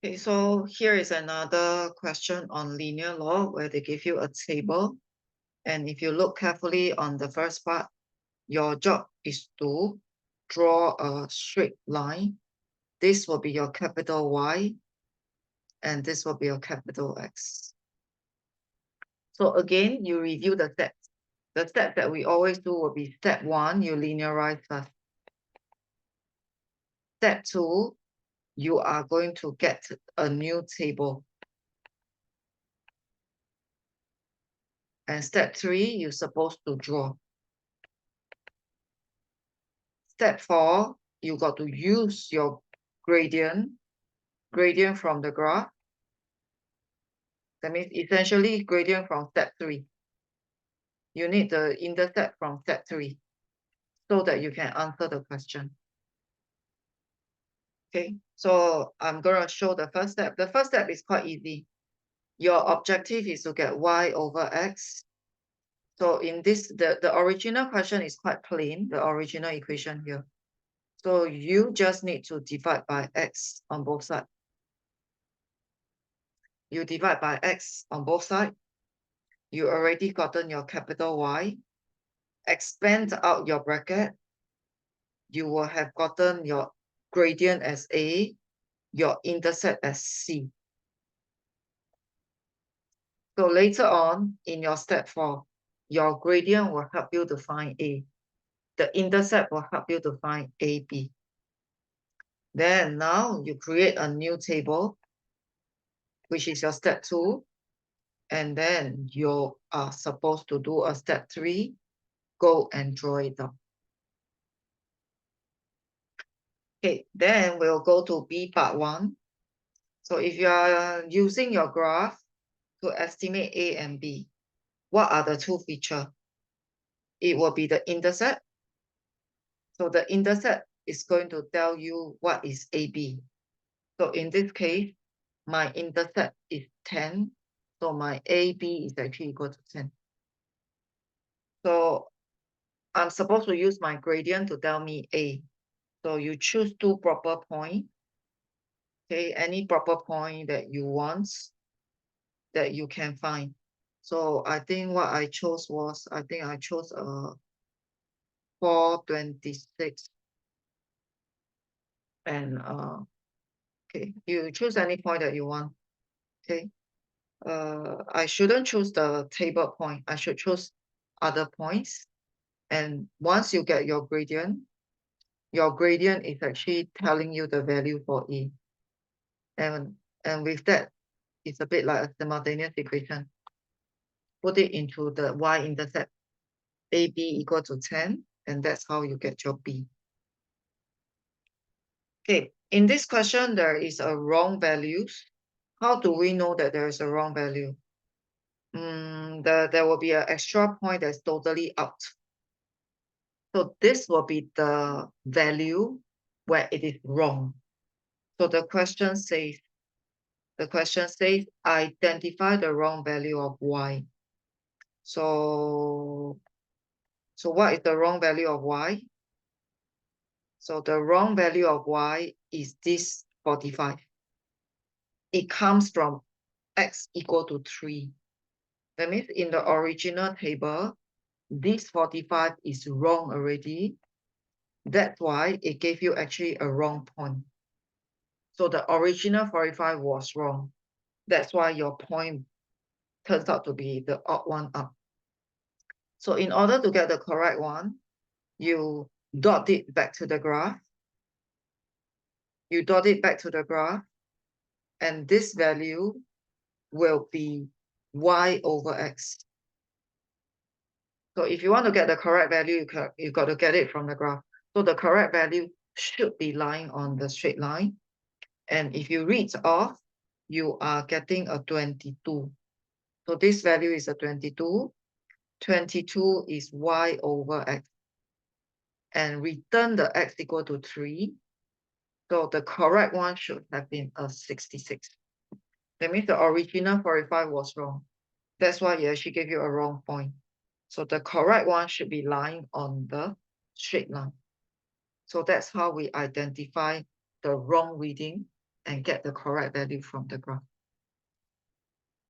Okay, so here is another question on linear law where they give you a table. And if you look carefully on the first part, your job is to draw a straight line. This will be your capital Y, and this will be your capital X. So again, you review the steps. The step that we always do will be step 1, you linearize first. Step 2, you are going to get a new table. And step 3, you're supposed to draw. Step 4, you got to use your gradient from the graph. That means essentially gradient from step 3. You need the intercept from step 3 so that you can answer the question. Okay, so I'm going to show the first step. The first step is quite easy. Your objective is to get Y over X. So in this, the original question is quite plain, the original equation here. So you just need to divide by X on both sides. You divide by X on both sides. You already gotten your capital Y. Expand out your bracket. You will have gotten your gradient as A, your intercept as C. So later on in your step 4, your gradient will help you to find A. The intercept will help you to find AB. Then now you create a new table, which is your step 2. And then you are supposed to do a step 3, go and draw it down. Okay, then we'll go to B part 1. So if you are using your graph to estimate A and B, what are the two features? It will be the intercept. So the intercept is going to tell you what is AB. So in this case, my intercept is 10. So my AB is actually equal to 10. So I'm supposed to use my gradient to tell me A. So you choose 2 proper points. Okay, any proper point that you want that you can find. So I think what I chose was, I chose 426. And okay, you choose any point that you want. Okay. I shouldn't choose the table point. I should choose other points. And once you get your gradient is actually telling you the value for E. And with that, it's a bit like a simultaneous equation. Put it into the y-intercept, AB equal to 10, and that's how you get your B. Okay, in this question, there is a wrong values. How do we know that there is a wrong value? There will be an extra point that's totally out. So this will be the value where it is wrong. So the question says, identify the wrong value of Y. So what is the wrong value of Y? So the wrong value of Y is this 45. It comes from X equal to 3. That means in the original table, this 45 is wrong already. That's why it gave you actually a wrong point. So the original 45 was wrong. That's why your point turns out to be the odd one up. So in order to get the correct one, you dot it back to the graph. You dot it back to the graph, and this value will be Y over X. So if you want to get the correct value, you got to get it from the graph. So the correct value should be lying on the straight line. And if you read off, you are getting a 22. So this value is a 22. 22 is Y over X. And return the X equal to 3. So the correct one should have been a 66. That means the original 45 was wrong. That's why it actually gave you a wrong point. So the correct one should be lying on the straight line. So that's how we identify the wrong reading and get the correct value from the graph.